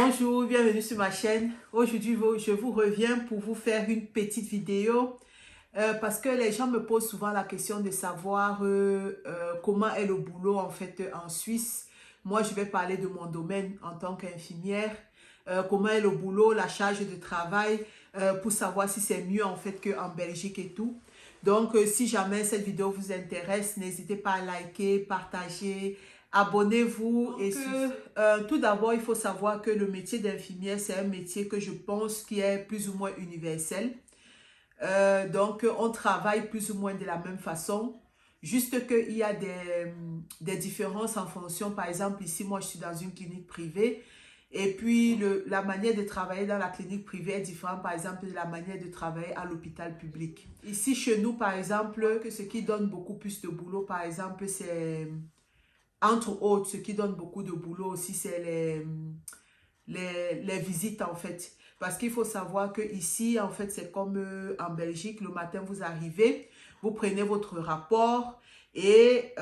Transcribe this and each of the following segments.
Bonjour, bienvenue sur ma chaîne. Aujourd'hui, je vous reviens pour vous faire une petite vidéo parce que les gens me posent souvent la question de savoir comment est le boulot en fait en Suisse. Moi, je vais parler de mon domaine en tant qu'infirmière. Comment est le boulot, la charge de travail pour savoir si c'est mieux en fait qu'en Belgique et tout. Donc, si jamais cette vidéo vous intéresse, n'hésitez pas à liker, partager, abonnez-vous. Et tout d'abord, il faut savoir que le métier d'infirmière, c'est un métier que je pense qui est plus ou moins universel. Donc, on travaille plus ou moins de la même façon. Juste qu'il y a des différences en fonction. Par exemple, ici, moi, je suis dans une clinique privée. Et puis, la manière de travailler dans la clinique privée est différente, par exemple, de la manière de travailler à l'hôpital public. Ici, chez nous, par exemple, que ce qui donne beaucoup plus de boulot, par exemple, c'est, entre autres, ce qui donne beaucoup de boulot aussi, c'est les visites, en fait. Parce qu'il faut savoir que ici, en fait, c'est comme en Belgique, le matin, vous arrivez, vous prenez votre rapport et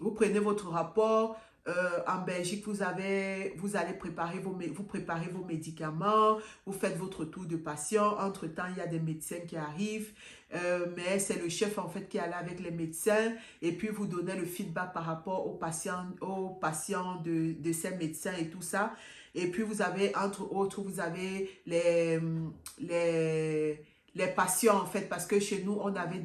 vous prenez votre rapport. En Belgique, vous allez préparer vous préparez vos médicaments, vous faites votre tour de patient. Entre-temps, il y a des médecins qui arrivent, mais c'est le chef en fait qui est là avec les médecins et puis vous donnez le feedback par rapport aux patients de ces médecins et tout ça. Et puis vous avez, entre autres, vous avez les patients en fait, parce que chez nous, on avait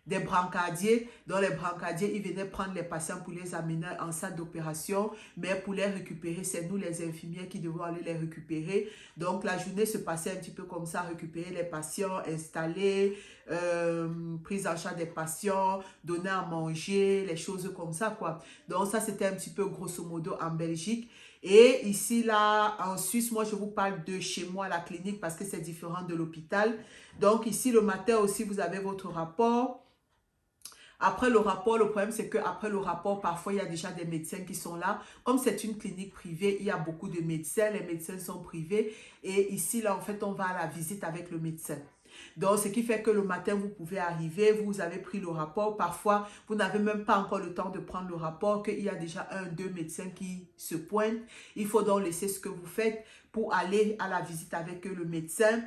des brancardiers. Dans les brancardiers, ils venaient prendre les patients pour les amener en salle d'opération, mais pour les récupérer, c'est nous les infirmières qui devons aller les récupérer. Donc la journée se passait un petit peu comme ça, récupérer les patients, installer, prise en charge des patients, donner à manger, les choses comme ça, quoi. Donc ça, c'était un petit peu grosso modo en Belgique. Et ici, là, en Suisse, moi, je vous parle de chez moi à la clinique parce que c'est différent de l'hôpital. Donc ici, le matin aussi, vous avez votre rapport. Après le rapport, le problème c'est qu'après le rapport, parfois il y a déjà des médecins qui sont là. Comme c'est une clinique privée, il y a beaucoup de médecins, les médecins sont privés. Et ici, là, en fait, on va à la visite avec le médecin. Donc, ce qui fait que le matin, vous pouvez arriver, vous avez pris le rapport. Parfois, vous n'avez même pas encore le temps de prendre le rapport, qu'il y a déjà un, deux médecins qui se pointent. Il faut donc laisser ce que vous faites pour aller à la visite avec le médecin.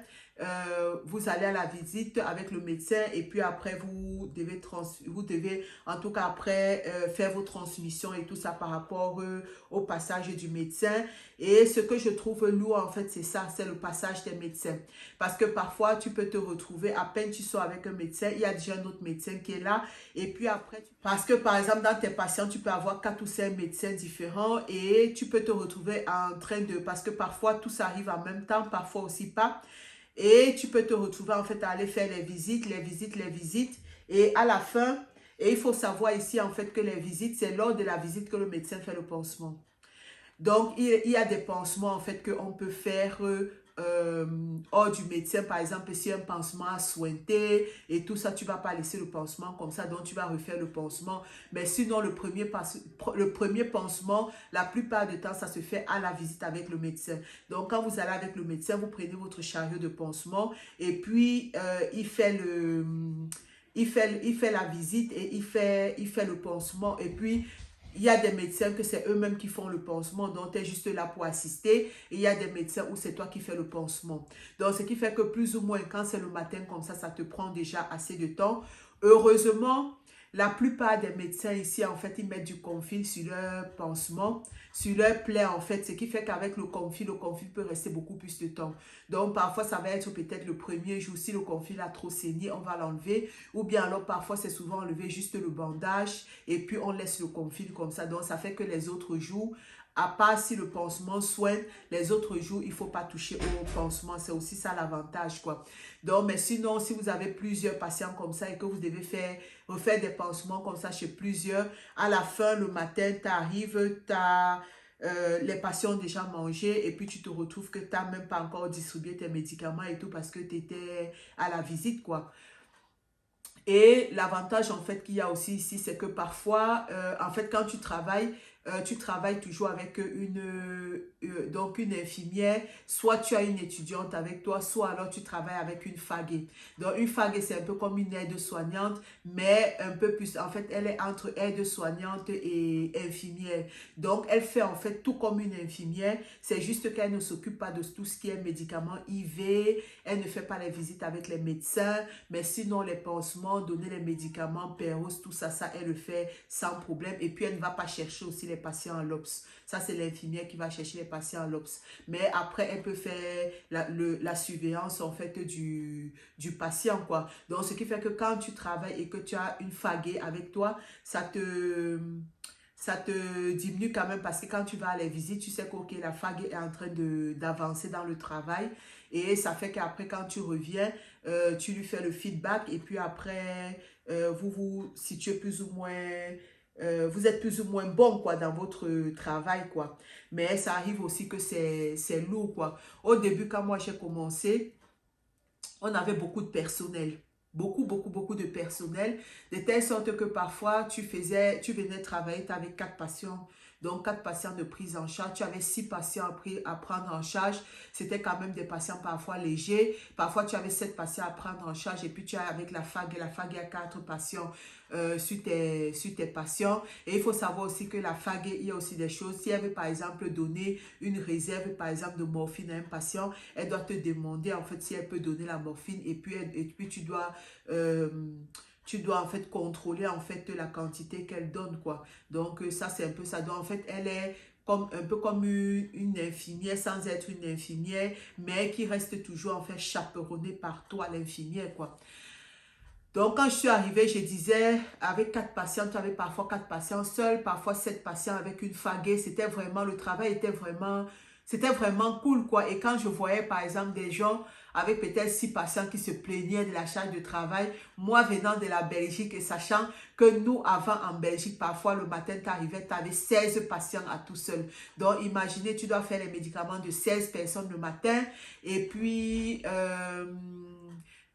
Vous allez à la visite avec le médecin et puis après vous devez en tout cas après faire vos transmissions et tout ça par rapport au passage du médecin. Et ce que je trouve lourd en fait c'est ça, c'est le passage des médecins, parce que parfois tu peux te retrouver, à peine tu sors avec un médecin, il y a déjà un autre médecin qui est là et puis après parce que par exemple dans tes patients tu peux avoir 4 ou 5 médecins différents et tu peux te retrouver en train de, parce que parfois tout ça arrive en même temps, parfois aussi pas. Et tu peux te retrouver en fait à aller faire les visites, les visites, les visites. Et à la fin, et il faut savoir ici en fait que les visites, c'est lors de la visite que le médecin fait le pansement. Donc, il y a des pansements en fait qu'on peut faire hors du médecin. Par exemple, si un pansement a sointé et tout ça, tu ne vas pas laisser le pansement comme ça, donc tu vas refaire le pansement. Mais sinon, le premier pansement, la plupart du temps, ça se fait à la visite avec le médecin. Donc, quand vous allez avec le médecin, vous prenez votre chariot de pansement et puis il fait la visite et il fait le pansement. Et puis, il y a des médecins que c'est eux-mêmes qui font le pansement, donc tu es juste là pour assister. Et il y a des médecins où c'est toi qui fais le pansement. Donc, ce qui fait que plus ou moins, quand c'est le matin comme ça te prend déjà assez de temps. Heureusement, la plupart des médecins ici, en fait, ils mettent du confil sur leur pansement, sur leur plaie, en fait. Ce qui fait qu'avec le confil peut rester beaucoup plus de temps. Donc, parfois, ça va être peut-être le premier jour. Si le confil a trop saigné, on va l'enlever. Ou bien alors, parfois, c'est souvent enlever juste le bandage et puis on laisse le confil comme ça. Donc, ça fait que les autres jours, à part si le pansement soigne, les autres jours, il ne faut pas toucher au pansement. C'est aussi ça l'avantage, quoi. Donc, mais sinon, si vous avez plusieurs patients comme ça et que vous devez refaire des pansements comme ça chez plusieurs, à la fin, le matin, tu arrives, tu as les patients ont déjà mangé et puis tu te retrouves que tu n'as même pas encore distribué tes médicaments et tout parce que tu étais à la visite, quoi. Et l'avantage en fait qu'il y a aussi ici, c'est que parfois, en fait, quand tu travailles toujours avec Donc, une infirmière, soit tu as une étudiante avec toi, soit alors tu travailles avec une faguée. Donc, une faguée, c'est un peu comme une aide-soignante, mais un peu plus, en fait, elle est entre aide-soignante et infirmière. Donc, elle fait en fait tout comme une infirmière. C'est juste qu'elle ne s'occupe pas de tout ce qui est médicaments IV. Elle ne fait pas les visites avec les médecins. Mais sinon, les pansements, donner les médicaments, Péros, tout ça, ça, elle le fait sans problème. Et puis, elle ne va pas chercher aussi les patients en l'OPS. Ça, c'est l'infirmière qui va chercher les patients en l'OPS. Mais après, elle peut faire la surveillance, en fait, du patient, quoi. Donc, ce qui fait que quand tu travailles et que tu as une faguée avec toi, ça te diminue quand même parce que quand tu vas à les visites, tu sais que okay, la fague est en train d'avancer dans le travail et ça fait qu'après quand tu reviens, tu lui fais le feedback et puis après, vous vous situez plus ou moins, vous êtes plus ou moins bon quoi dans votre travail quoi. Mais ça arrive aussi que c'est lourd quoi. Au début quand moi j'ai commencé, on avait beaucoup de personnel. Beaucoup de personnel, de telle sorte que parfois tu venais travailler, tu avais 4 patients, donc 4 patients de prise en charge, tu avais 6 patients à prendre en charge, c'était quand même des patients parfois légers, parfois tu avais 7 patients à prendre en charge et puis tu as avec la FAG il y a 4 patients sur tes patients. Et il faut savoir aussi que la FAG, il y a aussi des choses, si elle veut par exemple donner une réserve par exemple de morphine à un patient, elle doit te demander en fait si elle peut donner la morphine et puis euh, tu dois en fait contrôler en fait la quantité qu'elle donne quoi. Donc ça c'est un peu ça. Donc en fait elle est comme, un peu comme une infirmière sans être une infirmière mais qui reste toujours en fait chaperonnée par toi l'infirmière quoi. Donc, quand je suis arrivée, je disais, avec 4 patients, tu avais parfois 4 patients seuls, parfois 7 patients avec une faguée. C'était vraiment, le travail c'était vraiment cool, quoi. Et quand je voyais, par exemple, des gens avec peut-être 6 patients qui se plaignaient de la charge de travail, moi venant de la Belgique et sachant que nous, avant en Belgique, parfois le matin, tu arrivais, tu avais 16 patients à tout seul. Donc, imaginez, tu dois faire les médicaments de 16 personnes le matin et puis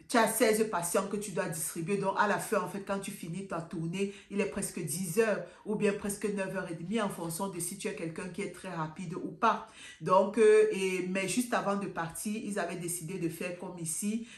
tu as 16 patients que tu dois distribuer. Donc, à la fin, en fait, quand tu finis ta tournée, il est presque 10 heures ou bien presque 9h30 en fonction de si tu es quelqu'un qui est très rapide ou pas. Donc, mais juste avant de partir, ils avaient décidé de faire comme ici,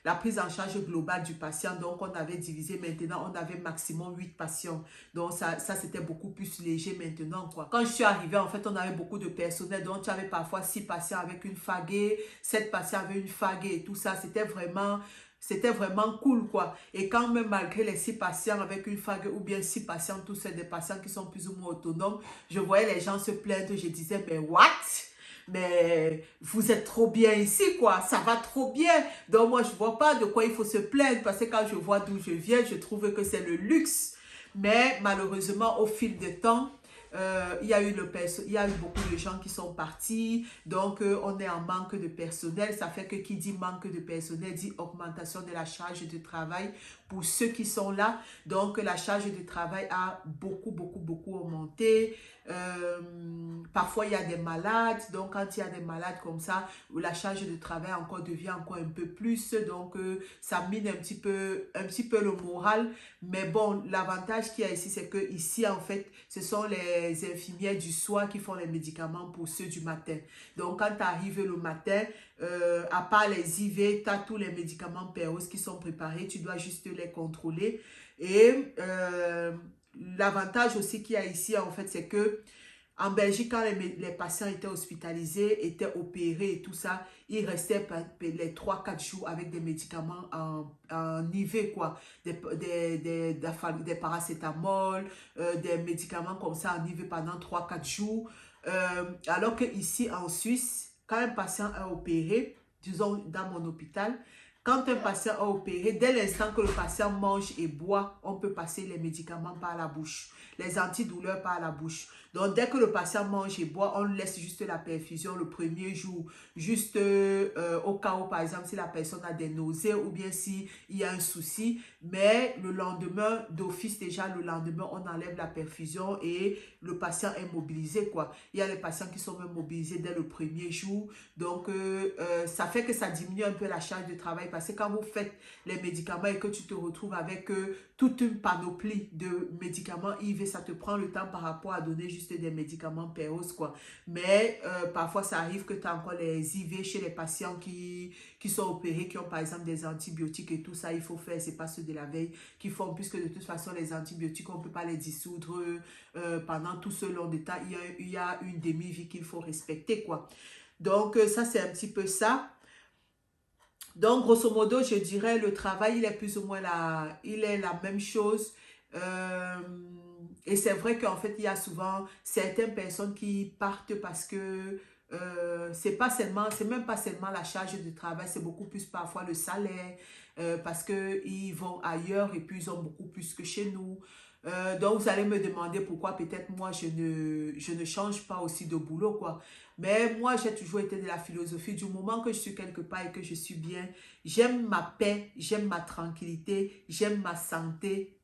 la prise en charge globale du patient. Donc, on avait divisé maintenant, on avait maximum 8 patients. Donc, ça c'était beaucoup plus léger maintenant, quoi. Quand je suis arrivée, en fait, on avait beaucoup de personnel. Donc, tu avais parfois 6 patients avec une faguée, 7 patients avec une faguée et tout ça. C'était vraiment cool, quoi. Et quand même, malgré les 6 patients avec une fague ou bien 6 patients, tous c'est des patients qui sont plus ou moins autonomes, je voyais les gens se plaindre. Je disais, mais what? Mais vous êtes trop bien ici, quoi. Ça va trop bien. Donc, moi, je ne vois pas de quoi il faut se plaindre parce que quand je vois d'où je viens, je trouve que c'est le luxe. Mais malheureusement, au fil du temps, il y a eu beaucoup de gens qui sont partis, donc on est en manque de personnel. Ça fait que qui dit manque de personnel dit augmentation de la charge de travail pour ceux qui sont là. Donc la charge de travail a beaucoup augmenté. Parfois il y a des malades, donc quand il y a des malades comme ça, la charge de travail devient encore un peu plus, donc ça mine un petit peu le moral. Mais bon, l'avantage qu'il y a ici, c'est que ici en fait, ce sont les infirmières du soir qui font les médicaments pour ceux du matin. Donc quand tu arrives le matin, à part les IV, tu as tous les médicaments Péros qui sont préparés, tu dois juste les contrôler. Et l'avantage aussi qu'il y a ici, en fait, c'est que en Belgique, quand les patients étaient hospitalisés, étaient opérés et tout ça, ils restaient les 3-4 jours avec des médicaments en IV, quoi. Des paracétamol, des médicaments comme ça en IV pendant 3-4 jours. Alors qu'ici, en Suisse, quand un patient est opéré, disons dans mon hôpital, quand un patient est opéré, dès l'instant que le patient mange et boit, on peut passer les médicaments par la bouche, les antidouleurs par la bouche. Donc, dès que le patient mange et boit, on laisse juste la perfusion le premier jour, juste au cas où, par exemple, si la personne a des nausées ou bien s'il y a un souci. Mais le lendemain, d'office déjà, le lendemain, on enlève la perfusion et le patient est mobilisé, quoi. Il y a les patients qui sont même mobilisés dès le premier jour. Donc, ça fait que ça diminue un peu la charge de travail parce que quand vous faites les médicaments et que tu te retrouves avec toute une panoplie de médicaments IV, ça te prend le temps par rapport à donner juste juste des médicaments Péos, quoi. Mais parfois, ça arrive que tu as encore les IV chez les patients qui sont opérés, qui ont par exemple des antibiotiques et tout ça, il faut faire, c'est pas ceux de la veille qui font, puisque de toute façon, les antibiotiques, on ne peut pas les dissoudre pendant tout ce long de temps. Il y a une demi-vie qu'il faut respecter, quoi. Donc, ça, c'est un petit peu ça. Donc, grosso modo, je dirais, le travail, il est plus ou moins il est la même chose. Euh, et c'est vrai qu'en fait, il y a souvent certaines personnes qui partent parce que c'est même pas seulement la charge de travail, c'est beaucoup plus parfois le salaire, parce qu'ils vont ailleurs et puis ils ont beaucoup plus que chez nous. Donc, vous allez me demander pourquoi peut-être moi, je ne change pas aussi de boulot, quoi. Mais moi, j'ai toujours été de la philosophie du moment que je suis quelque part et que je suis bien, j'aime ma paix, j'aime ma tranquillité, j'aime ma santé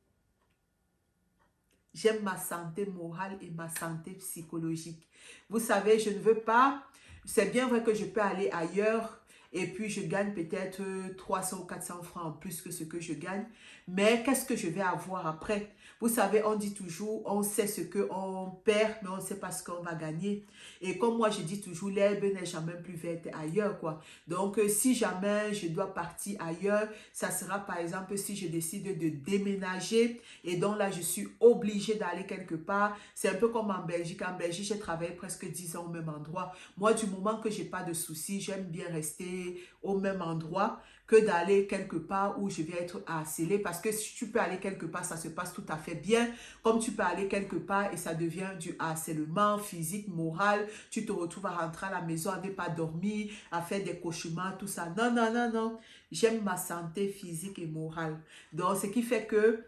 morale et ma santé psychologique. Vous savez, je ne veux pas, c'est bien vrai que je peux aller ailleurs et puis je gagne peut-être 300 ou 400 francs en plus que ce que je gagne, mais qu'est-ce que je vais avoir après? Vous savez, on dit toujours, on sait ce qu'on perd, mais on ne sait pas ce qu'on va gagner. Et comme moi, je dis toujours, l'herbe n'est jamais plus verte ailleurs, quoi. Donc, si jamais je dois partir ailleurs, ça sera par exemple si je décide de déménager et donc là, je suis obligée d'aller quelque part. C'est un peu comme en Belgique. En Belgique, j'ai travaillé presque 10 ans au même endroit. Moi, du moment que j'ai pas de soucis, j'aime bien rester au même endroit que d'aller quelque part où je vais être harcelée. Parce que si tu peux aller quelque part, ça se passe tout à fait bien. Comme tu peux aller quelque part et ça devient du harcèlement physique, moral. Tu te retrouves à rentrer à la maison, à ne pas dormir, à faire des cauchemars, tout ça. Non, non, non, non. J'aime ma santé physique et morale. Donc, ce qui fait que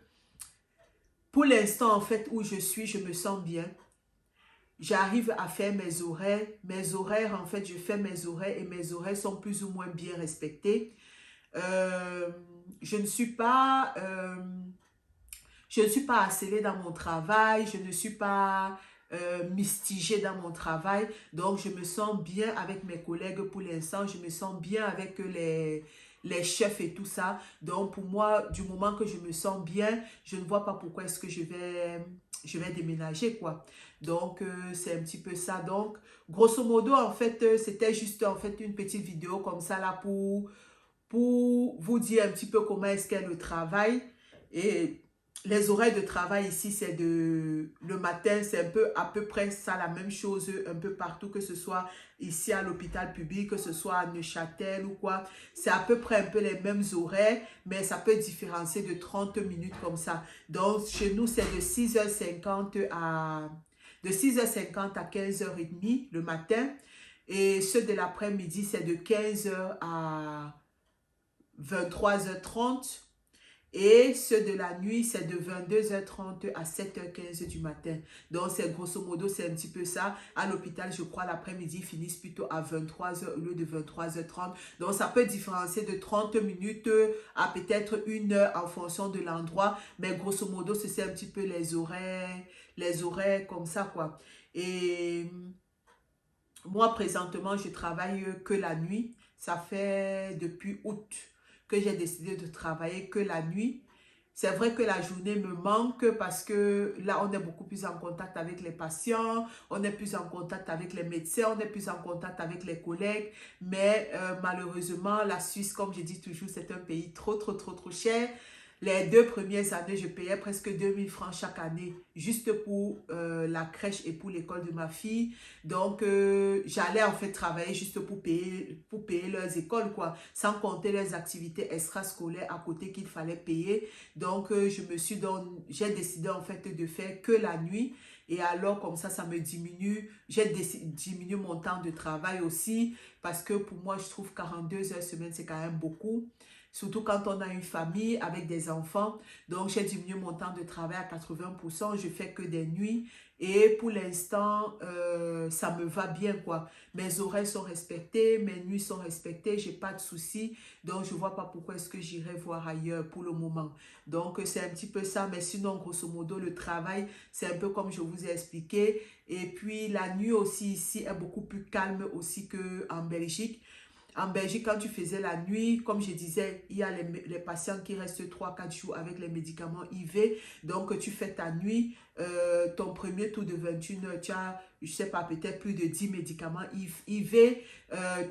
pour l'instant, en fait, où je suis, je me sens bien. J'arrive à faire mes horaires. Mes horaires, en fait, je fais mes horaires et mes horaires sont plus ou moins bien respectés. Euh, je ne suis pas, je ne suis pas harcelée dans mon travail. Je ne suis pas mistigée dans mon travail. Donc, je me sens bien avec mes collègues pour l'instant. Je me sens bien avec les chefs et tout ça. Donc, pour moi, du moment que je me sens bien, je ne vois pas pourquoi est-ce que je vais déménager, quoi. Donc, c'est un petit peu ça. Donc, grosso modo, en fait, c'était juste, en fait, une petite vidéo comme ça, là, pour vous dire un petit peu comment est-ce qu'est le travail. Et les horaires de travail ici, c'est le matin, c'est un peu à peu près ça, la même chose un peu partout, que ce soit ici à l'hôpital public, que ce soit à Neuchâtel ou quoi. C'est à peu près un peu les mêmes horaires, mais ça peut différencier de 30 minutes comme ça. Donc, chez nous, c'est de 6h50 à 15h30 le matin. Et ceux de l'après-midi, c'est de 15h à 23h30. Et ceux de la nuit, c'est de 22h30 à 7h15 du matin. Donc, c'est grosso modo, c'est un petit peu ça. À l'hôpital, je crois, l'après-midi, ils finissent plutôt à 23h au lieu de 23h30. Donc, ça peut différencier de 30 minutes à peut-être 1 heure en fonction de l'endroit. Mais grosso modo, c'est un petit peu les horaires comme ça, quoi. Et moi, présentement, je travaille que la nuit. Ça fait depuis août que j'ai décidé de travailler que la nuit. C'est vrai que la journée me manque parce que là, on est beaucoup plus en contact avec les patients, on est plus en contact avec les médecins, on est plus en contact avec les collègues. Mais malheureusement, la Suisse, comme je dis toujours, c'est un pays trop, trop, trop, trop cher. Les 2 premières années, je payais presque 2 000 francs chaque année, juste pour la crèche et pour l'école de ma fille. Donc, j'allais en fait travailler juste pour payer leurs écoles, quoi, sans compter les activités extrascolaires à côté qu'il fallait payer. Donc, j'ai décidé en fait de faire que la nuit. Et alors, comme ça me diminue. J'ai diminué mon temps de travail aussi, parce que pour moi, je trouve 42 heures semaine, c'est quand même beaucoup. Surtout quand on a une famille avec des enfants. Donc, j'ai diminué mon temps de travail à 80%. Je fais que des nuits. Et pour l'instant, ça me va bien, quoi. Mes horaires sont respectés, mes nuits sont respectées, j'ai pas de soucis. Donc, je vois pas pourquoi est-ce que j'irai voir ailleurs pour le moment. Donc, c'est un petit peu ça. Mais sinon, grosso modo, le travail, c'est un peu comme je vous ai expliqué. Et puis, la nuit aussi ici est beaucoup plus calme aussi qu'en Belgique. En Belgique, quand tu faisais la nuit, comme je disais, il y a les patients qui restent 3 4 jours avec les médicaments IV. Donc, tu fais ta nuit, ton premier tour de 21 heures, tu as, je sais pas, peut-être plus de 10 médicaments IV.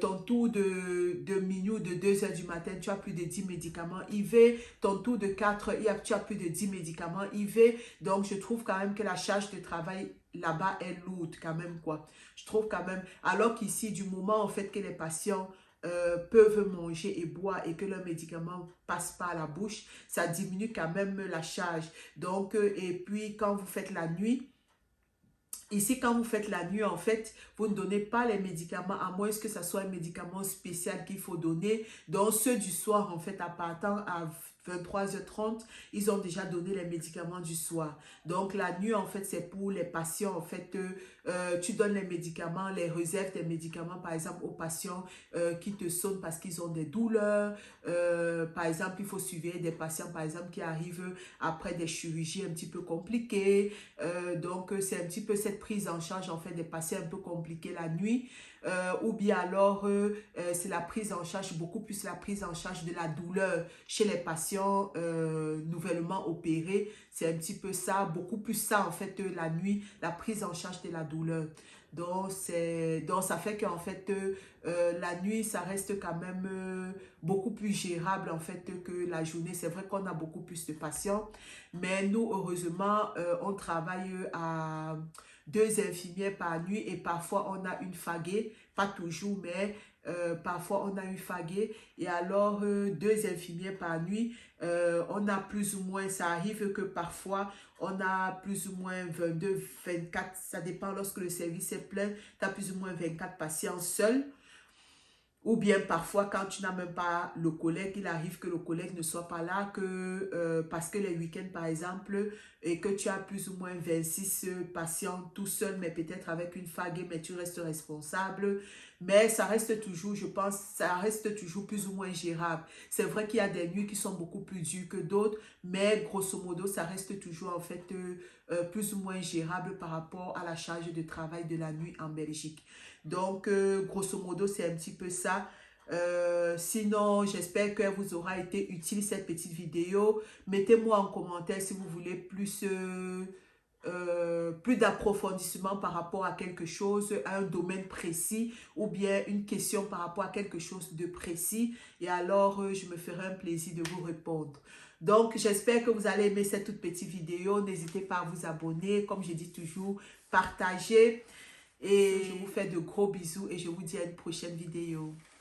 Ton tour de minuit ou de 2 heures du matin, tu as plus de 10 médicaments IV. Ton tour de 4 heures, tu as plus de 10 médicaments IV. Donc, je trouve quand même que la charge de travail là-bas est lourde quand même, quoi. Je trouve quand même, alors qu'ici, du moment en fait que les patients peuvent manger et boire et que leurs médicaments passent par la bouche, ça diminue quand même la charge. Donc, et puis quand vous faites la nuit, ici, quand vous faites la nuit, en fait, vous ne donnez pas les médicaments, à moins que ce soit un médicament spécial qu'il faut donner. Donc, ceux du soir, en fait, à partir à 23h30, ils ont déjà donné les médicaments du soir. Donc, la nuit, en fait, c'est pour les patients. En fait, tu donnes les médicaments, les réserves des médicaments, par exemple, aux patients qui te sonnent parce qu'ils ont des douleurs. Par exemple, il faut suivre des patients, par exemple, qui arrivent après des chirurgies un petit peu compliquées. Donc, c'est un petit peu cette prise en charge, en fait, des patients un peu compliqués la nuit. Ou bien alors, c'est la prise en charge, beaucoup plus la prise en charge de la douleur chez les patients nouvellement opérés. C'est un petit peu ça, beaucoup plus ça, en fait, la nuit, la prise en charge de la douleur. Donc ça fait qu'en fait, la nuit, ça reste quand même beaucoup plus gérable en fait que la journée. C'est vrai qu'on a beaucoup plus de patients, mais nous, heureusement, on travaille à 2 infirmières par nuit et parfois on a une faguée, pas toujours, mais parfois on a une faguée et alors 2 infirmières par nuit, on a plus ou moins, ça arrive que parfois on a plus ou moins 22, 24, ça dépend lorsque le service est plein, tu as plus ou moins 24 patients seuls. Ou bien parfois, quand tu n'as même pas le collègue, il arrive que le collègue ne soit pas là, que, parce que les week-ends, par exemple, et que tu as plus ou moins 26 patients tout seul, mais peut-être avec une fague, mais tu restes responsable. Mais ça reste toujours, je pense, ça reste toujours plus ou moins gérable. C'est vrai qu'il y a des nuits qui sont beaucoup plus dures que d'autres, mais grosso modo, ça reste toujours en fait plus ou moins gérable par rapport à la charge de travail de la nuit en Belgique. Donc, grosso modo, c'est un petit peu ça. Sinon, j'espère qu'elle vous aura été utile cette petite vidéo. Mettez-moi en commentaire si vous voulez plus d'approfondissement par rapport à quelque chose, à un domaine précis ou bien une question par rapport à quelque chose de précis. Et alors, je me ferai un plaisir de vous répondre. Donc, j'espère que vous allez aimer cette toute petite vidéo. N'hésitez pas à vous abonner. Comme je dis toujours, partagez. Et je vous fais de gros bisous et je vous dis à une prochaine vidéo.